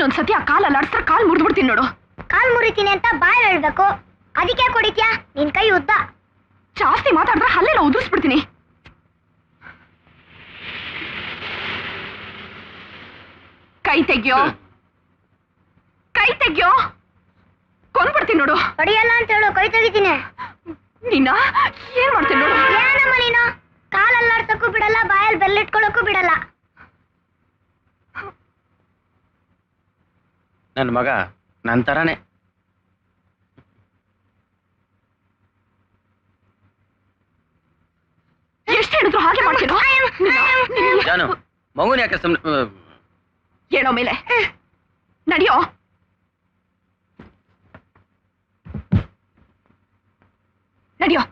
ಇನ್ನೊಂದ್ಸತಿ ಆ ಕಾಲ್ ಅಲ್ಲಾಡ್ಸ್ರೆ ಕಾಲ್ ಮುರಿದ್ಬಿಡ್ತೀನಿ ನೋಡು. ಕಾಲ್ ಮುರಿತೀನಿ ಅಂತ ಬಾಯ್ ಹೇಳ್ಬೇಕು, ಅದಕ್ಕೆ ಕುಡಿತ್ಯಾ? ನಿನ್ ಕೈ ಉದ್ದ. ಜಾಸ್ತಿ ಮಾತಾಡಿದ್ರೆ ಹಲ್ಲೆಲ್ಲ ಉದುರಿಸ್ಬಿಡ್ತೀನಿ. ಕೈ ತೆಗ್ಯೋ, ಕೈ ತೆಗ್ಯೋ, ಕೊಂದ್ಬಿಡ್ತೀನಿ ನೋಡು. ಹೊಡಿಯಲ್ಲ ಅಂತ ಹೇಳು, ಕೈ ತೆಗಿತೀನಿ. ನೀನ ಏನ್ ಮಾಡ್ತೀನಿ ನೋಡು. ಏನಮ್ಮ ನೀನು? ಕಾಲಲ್ಲಾಡ್ಸಕ್ಕೂ ಬಿಡಲ್ಲ, ಬಾಯಲ್ಲಿ ಬೆಲ್ಲಿಟ್ಕೊಳಕ್ಕೂ ಬಿಡಲ್ಲ. ನನ್ನ ಮಗ ನನ್ನ ತರಾನೇ. ಎಷ್ಟು ಹೇಳಿದ್ರು ಹಾಗೆ ಮಾಡ್ತೀನೋ. ಜಾನು, ಮಗುನ ಯಾಕೆ ಸುಮ್ಮನೆ ಹೇಳೋ ಮೇಲೆ ನಡಿಯೋ. ನಡಿಯೋ.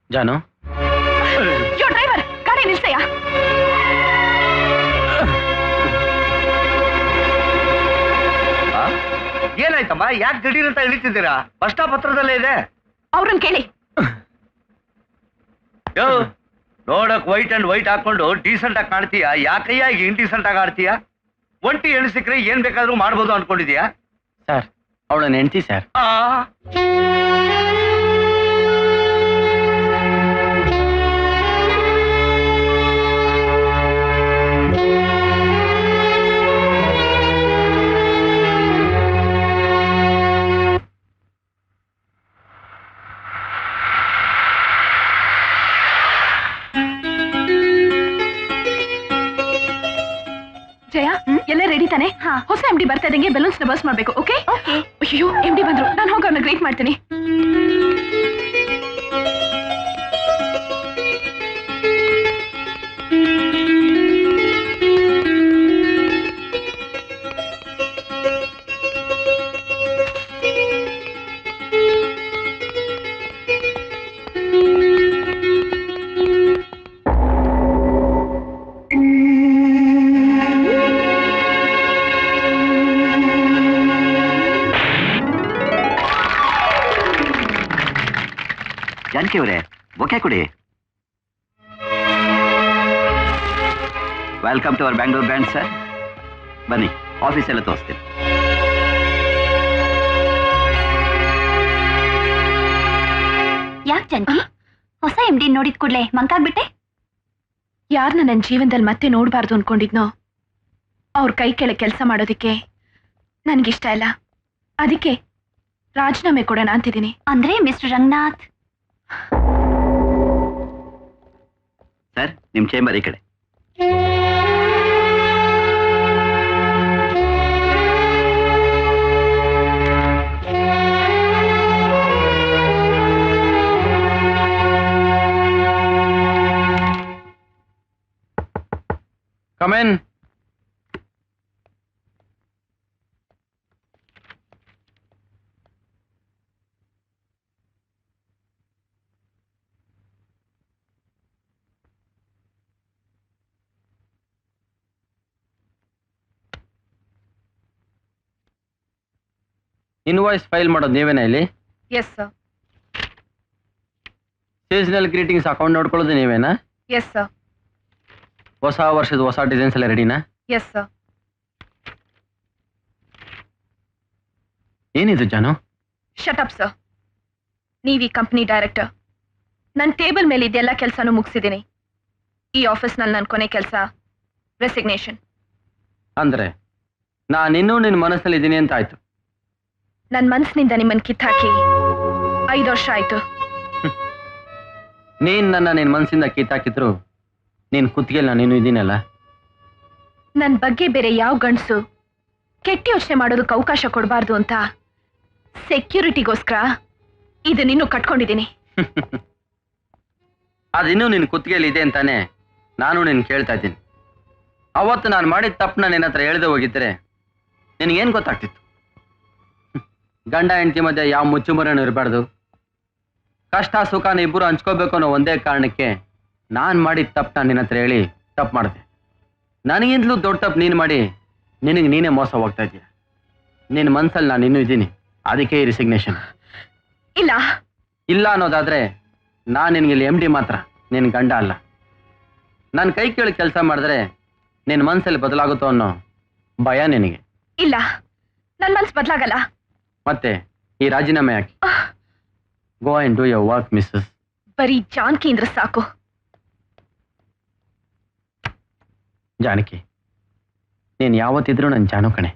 ಜಾನು, ಯೋ ಡ್ರೈವರ್, ಗಾಡಿ ನಿಲ್ಸಯ್ಯ. ಏನಾಯ್ತಮ್ಮ? ಯಾಕೆ ದಿಢೀರ್ ಅಂತ ಇಳಿತಿದ್ದೀರಾ? ಬಸ್ ಸ್ಟಾಪ್ ಹತ್ರದಲ್ಲೇ ಇದೆ. ಅವ್ರನ್ನ ಕೇಳಿ. ಯೋ, ನೋಡಕ್ ವೈಟ್ ಅಂಡ್ ವೈಟ್ ಹಾಕೊಂಡು ಡೀಸೆಂಟ್ ಆಗಿ ಕಾಣ್ತೀಯಾ? ಯಾಕಯ್ಯ ಈಗ ಇಂಡೀಸೆಂಟ್ ಆಗಿ ಆಡ್ತೀಯಾ? ಒಂಟಿ ಹೆಣ್ಣು ಸಿಕ್ಕರೆ ಏನ್ ಬೇಕಾದ್ರೂ ಮಾಡ್ಬೋದು ಅನ್ಕೊಂಡಿದ್ಯಾ? ಸರ್, ಅವಳನ್ನ ಹೆಂಡ್ತಿ ಸರ್. ಜಯ, ಎಲ್ಲ ರೆಡಿ ತಾನೆ? ಹೊಸ MD ಬರ್ತಾ ಇದ್ದಂಗೆ ಬೆಲೂನ್ಸ್ ನ ಬರ್ಸ್ ಮಾಡ್ಬೇಕು. ಓಕೆ? ಅಯ್ಯೋ, MD ಬಂದ್ರು, ನಾನು ಹೋಗಿ ಅವ್ರನ್ನ ಗ್ರೀಟ್ ಮಾಡ್ತೀನಿ. जानकी ಅವರೇ, ಬೊಕೆ ಕೊಡಿ. Welcome to our Bangalore branch sir. ಬನ್ನಿ, ಆಫೀಸ್ ಎಲ್ಲ ತೋರಿಸ್ತೀನಿ. ಯಾಕೆ ಜಾನಕಿ, ಹೊಸ MD ನೋಡಿದ ಕೂಡಲೇ ಮಂಕಾಗ್ಬಿಟ್ಟೆ? ಯಾರನ್ನ ನನ್ನ ಜೀವನದಲ್ಲಿ ಮತ್ತೆ ನೋಡಬಾರ್ದು ಅನ್ಕೊಂಡಿದ್ನೋ ಅವ್ರ ಕೈ ಕೆಳಗೆ ಕೆಲಸ ಮಾಡೋದಕ್ಕೆ ನನಗಿಷ್ಟ ಇಲ್ಲ. ಅದಕ್ಕೆ ರಾಜೀನಾಮೆ ಕೊಡೋಣ ಅಂತಿದ್ದೀನಿ. ಅಂದ್ರೆ ಮಿಸ್ಟರ್ ರಂಗನಾಥ್. ಸರ್, ನಿಮ್ಮ ಚೇಂಬರ್ ಈ ಕಡೆ. Come in. ಇನ್ವಾಯ್ಸ್ ಫೈಲ್ ಮಾಡೋದು ನೀವೇನಾ ಇಲ್ಲಿ? Yes sir. Seasonal greetings account ನೋಡ್ಕೊಳ್ಳೋದು ನೀವೇನಾ? Yes sir. ಹೊಸ ವರ್ಷದ ಹೊಸ ಡಿಸೈನ್ಸ್ ಎಲ್ಲ ರೆಡಿನಾ? Yes sir. ಏನಿದು ಜಾನು? Shut up sir. ನೀವ್ ಈ ಕಂಪ್ನಿ ಡೈರೆಕ್ಟರ್. ನನ್ನ ಟೇಬಲ್ ಮೇಲೆ ಇದೆಲ್ಲ ಕೆಲಸನೂ ಮುಗಿಸಿದ್ದೀನಿ. ಈ ಆಫೀಸ್ನಲ್ಲಿ ನನ್ನ ಕೊನೆ ಕೆಲಸ ರೆಸಿಗ್ನೇಷನ್. ಅಂದ್ರೆ ನಾನಿನ್ನೂ ನಿನ್ನ ಮನಸ್ಸಲ್ಲಿ ಇದ್ದೀನಿ ಅಂತ ಆಯ್ತು. ನನ್ನ ಮನಸ್ಸಿನಿಂದ ನಿಮ್ಮನ್ನು ಕಿತ್ತಾಕಿ 5 ವರ್ಷ ಆಯ್ತು. ನೀನ್ ನನ್ನ ನಿನ್ನ ಮನಸ್ಸಿಂದ ಕಿತ್ತಾಕಿದ್ರು ನೀನ್ ಕುತ್ತಿಗೆಲ್ಲ ನೀನು ಇದೀನಲ್ಲ. ನನ್ನ ಬಗ್ಗೆ ಬೇರೆ ಯಾವ ಗಂಡಸು ಕೆಟ್ಟ ಯೋಚನೆ ಮಾಡೋದಕ್ಕೆ ಅವಕಾಶ ಕೊಡಬಾರ್ದು ಅಂತ ಸೆಕ್ಯೂರಿಟಿಗೋಸ್ಕರ ಇದನ್ನಿನ್ನೂ ಕಟ್ಕೊಂಡಿದ್ದೀನಿ. ಅದಿನ್ನೂ ನಿನ್ನ ಕುತ್ತಿಗೆಯಲ್ಲಿ ಇದೆ ಅಂತಾನೆ ನಾನು ನಿನ್ನ ಕೇಳ್ತಾ ಇದ್ದೀನಿ. ಅವತ್ತು ನಾನು ಮಾಡಿದ ತಪ್ಪನ್ನ ನಿನ್ನ ಹತ್ರ ಹೇಳ್ದೆ ಹೋಗಿದ್ರೆ ನಿನಗೇನು ಗೊತ್ತಾಗ್ತಿತ್ತು? ಗಂಡ ಹೆಂಡತಿ ಮಧ್ಯೆ ಯಾವ ಮುಚ್ಚುಮರೆನೂ ಇರಬಾರ್ದು, ಕಷ್ಟ ಸುಖನ ಇಬ್ಬರು ಹಂಚ್ಕೋಬೇಕು ಅನ್ನೋ ಒಂದೇ ಕಾರಣಕ್ಕೆ ನಾನು ಮಾಡಿದ ತಪ್ಪನ್ನ ನಿನ್ನ ಹತ್ರ ಹೇಳಿ ತಪ್ಪು ಮಾಡಿದೆ. ನನಗಿಂತಲೂ ದೊಡ್ಡ ತಪ್ಪು ನೀನು ಮಾಡಿ ನಿನಗೆ ನೀನೇ ಮೋಸ ಹೋಗ್ತಾ ಇದೀಯ. ನಿನ್ನ ಮನಸ್ಸಲ್ಲಿ ನಾನು ಇನ್ನೂ ಇದ್ದೀನಿ, ಅದಕ್ಕೆ ಈ ರಿಸಿಗ್ನೇಷನ್. ಇಲ್ಲ ಇಲ್ಲ ಅನ್ನೋದಾದ್ರೆ ನಾನು ನಿನಗೆ ಇಲ್ಲಿ MD ಮಾತ್ರ, ನಿನ್ನ ಗಂಡ ಅಲ್ಲ. ನಾನು ಕೈ ಕೇಳಿ ಕೆಲಸ ಮಾಡಿದ್ರೆ ನಿನ್ನ ಮನಸ್ಸಲ್ಲಿ ಬದಲಾಗುತ್ತೋ ಅನ್ನೋ ಭಯ ನಿನಗೆ. ಇಲ್ಲ, ನನ್ನ ಮನ್ಸು ಬದಲಾಗಲ್ಲ. ಮತ್ತೆ ಈ ರಾಜೀನಾಮೆ ಯಾಕೆ? Go and do your work missus. ಬರೀ ಜಾನ್ಕಿ ಅಂದ್ರೆ ಸಾಕು. ಜಾನಕಿ, ನೀನು ಯಾವತ್ತಿದ್ರೂ ನನ್ನ ಜಾನು ಕಣೆ.